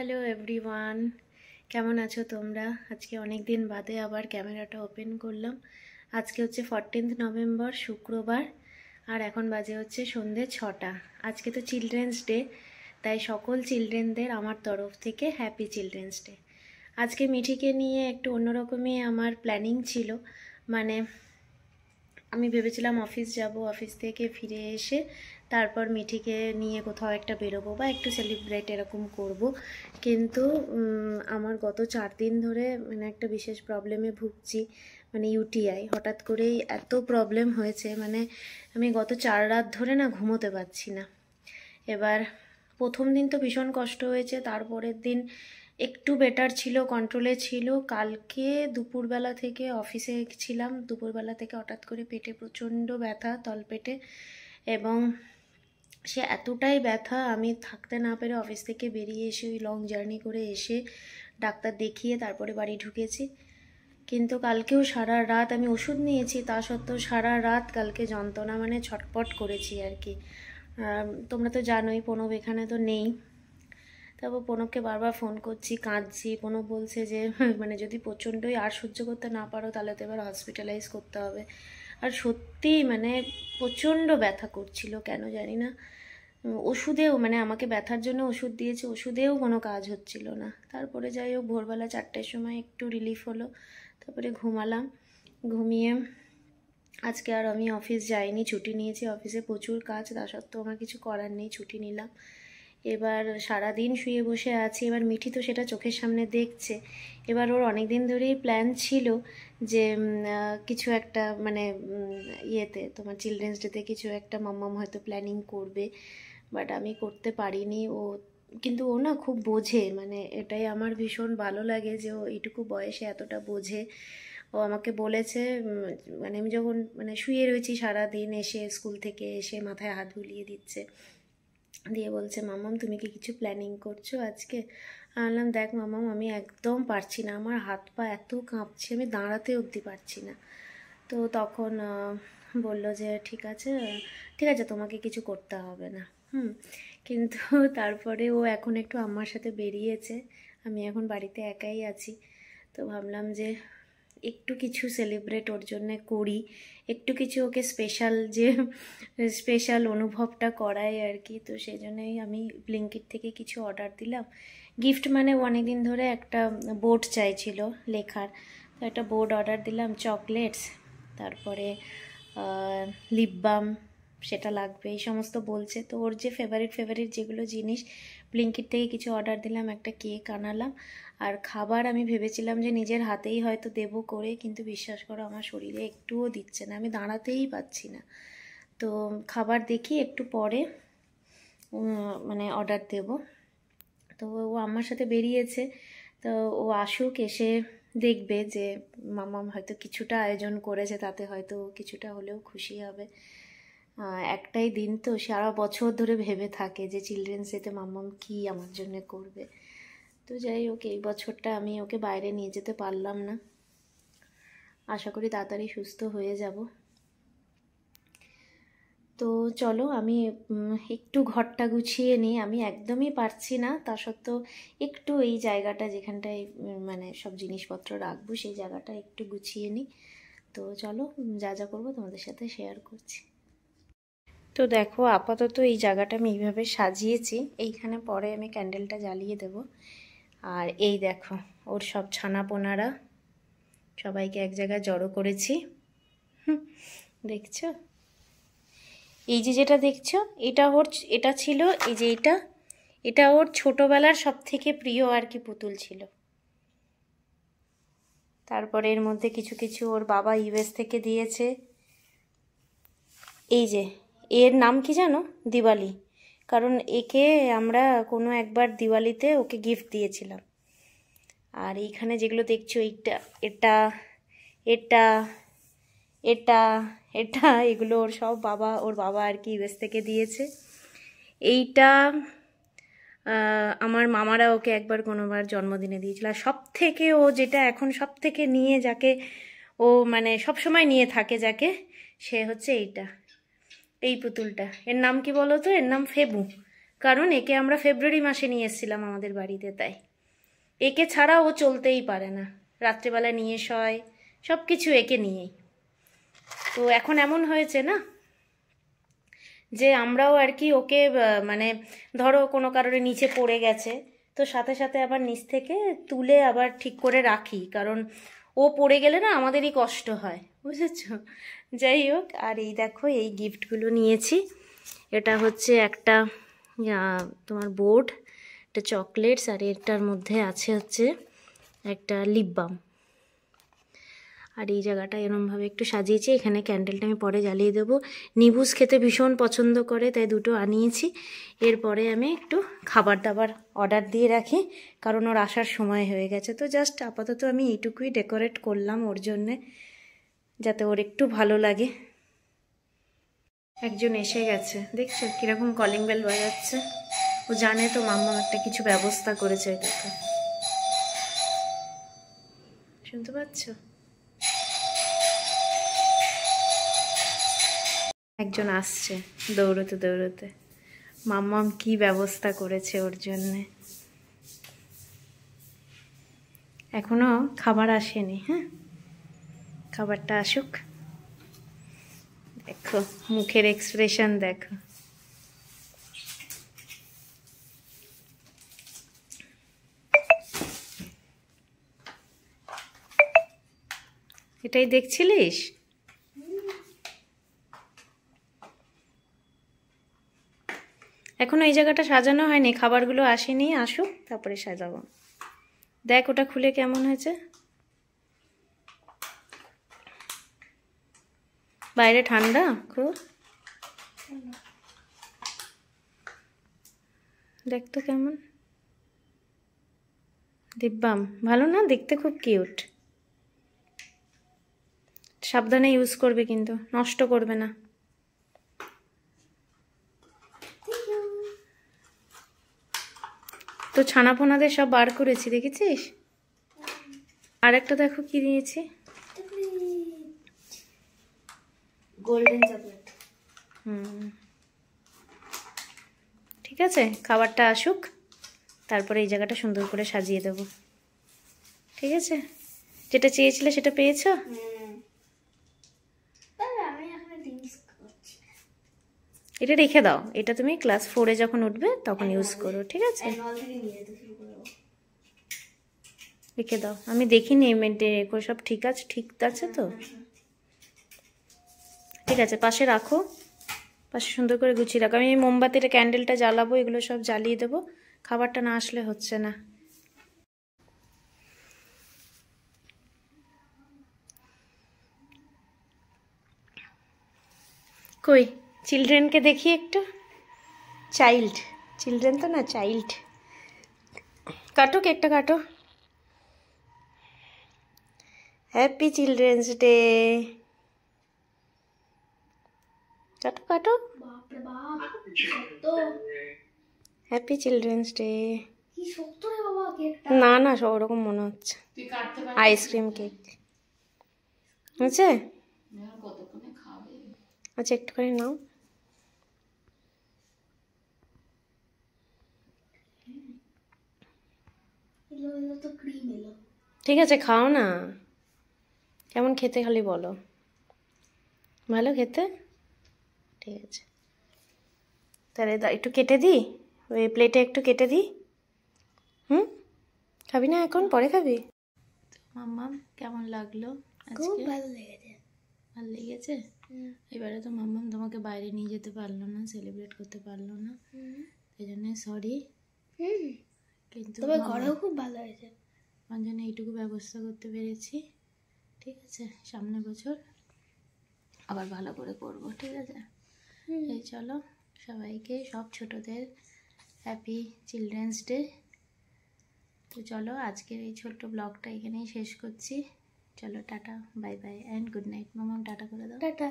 Hello everyone, কেমন আছো তোমরা? আজকে অনেক দিন বাদে আবার ক্যামেরাটা ওপেন করলাম। আজকে হচ্ছে 14 নভেম্বর, শুক্রবার, আর এখন বাজে হচ্ছে সন্ধে 6টা। আজকে তো চিলড্রেন্স ডে, তাই সকল চিলড্রেনদের আমার তরফ থেকে হ্যাপি চিলড্রেন্স ডে। আজকে মিঠিকে নিয়ে একটু অন্যরকমই আমার প্ল্যানিং ছিল। মানে আমি ভেবেছিলাম অফিস যাব, অফিস থেকে ফিরে এসে তারপর মিঠিকে নিয়ে কোথাও একটা বেরোবো বা একটু সেলিব্রেট এরকম করব। কিন্তু আমার গত 4 দিন ধরে মানে একটা বিশেষ প্রবলেমে ভুগছি, মানে ইউটিআই। হঠাৎ করেই এত প্রবলেম হয়েছে, মানে আমি গত 4 রাত ধরে না ঘুমোতে পারছি না। এবার প্রথম দিন তো ভীষণ কষ্ট হয়েছে, তারপরের দিন একটু বেটার ছিল, কন্ট্রোলে ছিল। কালকে দুপুরবেলা থেকে অফিসে ছিলাম, দুপুরবেলা থেকে হঠাৎ করে পেটে প্রচণ্ড ব্যথা, তলপেটে, এবং সে এতটাই ব্যথা আমি থাকতে না পেরে অফিস থেকে বেরিয়ে এসে ওই লং জার্নি করে এসে ডাক্তার দেখিয়ে তারপরে বাড়ি ঢুকেছি। কিন্তু কালকেও সারা রাত আমি ওষুধ নিয়েছি, তা সত্ত্বেও সারা রাত কালকে যন্ত্রণা, মানে ছটপট করেছি আর কি। তোমরা তো জানোই প্রণব এখানে তো নেই। তারপর প্রণবকে বারবার ফোন করছি, কাঁদছি। প্রণব বলছে যে মানে যদি প্রচণ্ডই আর সহ্য করতে না পারো তাহলে তো এবার হসপিটালাইজ করতে হবে। আর সত্যি মানে প্রচণ্ড ব্যথা করছিল, কেন জানি না। ওষুধেও মানে আমাকে ব্যথার জন্য ওষুধ দিয়েছে, ওষুধেও কোনো কাজ হচ্ছিল না। তারপরে যাই হোক ভোরবেলা 4টের সময় একটু রিলিফ হলো, তারপরে ঘুমালাম। ঘুমিয়ে আজকে আর আমি অফিস যাইনি, ছুটি নিয়েছি। অফিসে প্রচুর কাজ, তা সত্ত্বেও আমার কিছু করার নেই, ছুটি নিলাম। এবার সারাদিন শুয়ে বসে আছি। এবার মিঠি তো সেটা চোখের সামনে দেখছে। এবার ওর অনেক দিন ধরেই প্ল্যান ছিল যে কিছু একটা মানে ইয়েতে তোমার চিলড্রেন্স ডেতে কিছু একটা মাম্মাম হয়তো প্ল্যানিং করবে, বাট আমি করতে পারিনি। কিন্তু ও না খুব বোঝে, মানে এটাই আমার ভীষণ ভালো লাগে যে ও এইটুকু বয়সে এতটা বোঝে। ও আমাকে বলেছে, মানে আমি যখন মানে শুয়ে রয়েছি সারাদিন, এসে স্কুল থেকে এসে মাথায় হাত বুলিয়ে দিচ্ছে, দিয়ে বলছে মাম্মাম তুমি কি কিছু প্ল্যানিং করছো আজকে? আমি বললাম দেখ মাম্মাম, আমি একদম পারছি না, আমার হাত পা এত কাঁপছে, আমি দাঁড়াতে অবধি পারছি না। তো তখন বলল যে ঠিক আছে, ঠিক আছে, তোমাকে কিছু করতে হবে না। কিন্তু তারপরে ও এখন একটু আমার সাথে বেরিয়েছে, আমি এখন বাড়িতে একাই আছি। তো ভাবলাম যে একটু কিছু সেলিব্রেট ওর জন্যে করি, একটু কিছু ওকে স্পেশাল, যে স্পেশাল অনুভবটা করাই আর কি। তো সেই জন্যই আমি ব্লিঙ্কিট থেকে কিছু অর্ডার দিলাম গিফট। মানে ও অনেকদিন ধরে একটা বোর্ড চাইছিল লেখার, তো একটা বোর্ড অর্ডার দিলাম, চকলেটস, তারপরে লিপ বাম সেটা লাগবে, এই সমস্ত বলছে। তো ওর যে ফেভারিট ফেভারিট যেগুলো জিনিস, ব্লিঙ্কিট থেকে কিছু অর্ডার দিলাম, একটা কেক আনালাম। আর খাবার আমি ভেবেছিলাম যে নিজের হাতেই হয়তো দেবো করে, কিন্তু বিশ্বাস করো আমার শরীরে একটুও দিচ্ছে না, আমি দাঁড়াতেই পাচ্ছি না। তো খাবার দেখি একটু পরে মানে অর্ডার দেব। তো ও আমার সাথে বেরিয়েছে, তো ও আসুক, এসে দেখবে যে মাম্মাম হয়তো কিছুটা আয়োজন করেছে, তাতে হয়তো কিছুটা হলেও খুশি হবে। একটাই দিন তো, সারা বছর ধরে ভেবে থাকে যে চিলড্রেন্স ডেতে মাম্মাম কী আমার জন্য করবে। তো যাই হোক, এই বছরটা আমি ওকে বাইরে নিয়ে যেতে পারলাম না। আশা করি তাড়াতাড়ি সুস্থ হয়ে যাব। তো চলো আমি একটু ঘরটা গুছিয়ে নিই। আমি একদমই পারছি না, তা সত্ত্বেও একটু এই জায়গাটা যেখানটায় মানে সব জিনিসপত্র রাখবো, সেই জায়গাটা একটু গুছিয়ে নিই। তো চলো, যা যা করবো তোমাদের সাথে শেয়ার করছি। তো দেখো আপাতত এই জায়গাটা আমি এইভাবে সাজিয়েছি, এইখানে পরে আমি ক্যান্ডেলটা জ্বালিয়ে দেব। আর এই দেখো ওর সব ছানাপোনারা সবাইকে এক জায়গায় জড়ো করেছি, দেখছো? এই যে যেটা দেখছো, এটা ছিল, এই যে এটা ওর ছোটবেলার সব থেকে প্রিয় আর কি পুতুল ছিল। তারপরে এর মধ্যে কিছু কিছু ওর বাবা ইউএস থেকে দিয়েছে। এই যে এর নাম কি জানো? দিওয়ালি, কারণ একে আমরা কোনো একবার দিওয়ালিতে ওকে গিফট দিয়েছিলাম। আর এইখানে যেগুলো দেখছো, এটা এটা এটা এটা এটা এগুলো ওর বাবা আর কি ইউএস থেকে দিয়েছে। এইটা আমার মামারা ওকে একবার কোনোবার জন্মদিনে দিয়েছিল। আর সব থেকে ও যেটা এখন সব থেকে নিয়ে, যাকে ও মানে সব সময় নিয়ে থাকে, যাকে, সে হচ্ছে এই পুতুলটা। এর নাম কি বলো তো? এর নাম ফেবু। কারণ একে আমরা ফেব্রুয়ারি মাসে নিয়ে এসেছিলাম আমাদের বাড়িতে, তাই একে ছাড়া ও চলতেই পারে না, রাত্রেবেলা নিয়ে শয়, সব কিছু একে নিয়েই। তো এখন এমন হয়েছে না যে আমরাও আর কি ওকে মানে ধরো কোনো কারণে নিচে পড়ে গেছে তো সাথে সাথে আবার নিচ থেকে তুলে আবার ঠিক করে রাখি, কারণ ও পড়ে গেলে না আমাদেরই কষ্ট হয়, বুঝেছ। যাই হোক, আর এই দেখো এই গিফটগুলো নিয়েছি। এটা হচ্ছে একটা তোমার বোর্ড, একটা চকলেটস, আর এটার মধ্যে আছে হচ্ছে একটা লিপ বাম। আর এই জায়গাটা এরমভাবে একটু সাজিয়েছি, এখানে ক্যান্ডেলটা আমি পরে জ্বালিয়ে দেবো। নিবুজ খেতে ভীষণ পছন্দ করে, তাই দুটো আনিয়েছি। এরপরে আমি একটু খাবার দাবার অর্ডার দিয়ে রাখি, কারণ ওর আসার সময় হয়ে গেছে। তো জাস্ট আপাতত আমি এইটুকুই ডেকোরেট করলাম ওর জন্যে, যাতে ওর একটু ভালো লাগে। একজন এসে গেছে, দেখছো কীরকম কলিং বেল বাজাচ্ছে। ও জানে তো মাম্মা একটা কিছু ব্যবস্থা করেছে, দেখো শুনতে পাচ্ছ? একজন আসছে দৌড়তে দৌড়তে, মাম্মাম কি ব্যবস্থা করেছে ওর জন্যে। এখনো খাবার আসেনি, হ্যাঁ খাবারটা আসুক। দেখো মুখের এক্সপ্রেশন দেখো। এটাই দেখছিলিস? এখনো এই জায়গাটা সাজানো হয়নি, খাবারগুলো আসেনি, আসুক তারপরে সাজাবো। দেখ ওটা খুলে কেমন হয়েছে। বাইরে ঠান্ডা খুব, দেখ তো কেমন। দিব্যাম ভালো না দেখতে, খুব কিউট। সাবধানে ইউজ করবে কিন্তু, নষ্ট করবে না। তো ছানাপোনাদের সব বার করেছি, দেখেছিস? আর একটা দেখো কি দিয়েছি, গোল্ডেন চকলেট। ঠিক আছে, খাবারটা আসুক তারপরে এই জায়গাটা সুন্দর করে সাজিয়ে দেবো। ঠিক আছে, যেটা চেয়েছিলে সেটা পেয়েছো। এটা রেখে দাও, এটা তুমি ক্লাস 4-এ যখন উঠবে তখন ইউজ করো, ঠিক আছে? রেখে দাও, আমি দেখিনি সব ঠিক আছে, ঠিক আছে তো? ঠিক আছে, পাশে রাখো, পাশে সুন্দর করে গুছিয়ে রাখো। আমি মোমবাতির ক্যান্ডেলটা জ্বালাবো, এগুলো সব জ্বালিয়ে দেবো। খাবারটা না আসলে হচ্ছে না। কই চিলড্রেনকে দেখি একটু। চিলড্রেন তো না, চাইল্ড। কাটো কেকটা, কাটো। Happy children's day. কাটো কাটো। Happy children's day. না না, সব ওরকম মনে হচ্ছে। আইসক্রিম কেক আছে? আচ্ছা একটুখানি নাও। ঠিক আছে খাও না, কেমন খেতে খালি বলো। ভালো খেতে? ঠিক আছে, তাহলে একটু কেটে দিই, ওই প্লেটে একটু কেটে দিই। খাবি না এখন, পরে খাবি? মাম্মাম কেমন লাগলো? খুব ভালো লেগেছে। ভালো লেগেছে? এবারে তো মাম্মাম তোমাকে বাইরে নিয়ে যেতে পারলো না, সেলিব্রেট করতে পারলো না, এই জন্য সরি। কিন্তু তবে ঘরেও খুব ভালো হয়েছে, আমার জন্য এইটুকু ব্যবস্থা করতে পেরেছি। ঠিক আছে, সামনের বছর আবার ভালো করে করব, ঠিক আছে? এই চলো, সবাইকে, সব ছোটদের হ্যাপি চিলড্রেন্স ডে। তো চলো আজকের এই ছোট্ট ব্লগটা এখানেই শেষ করছি। চলো tata, bye bye and good night. Mamam tata করে দাও। টাটা।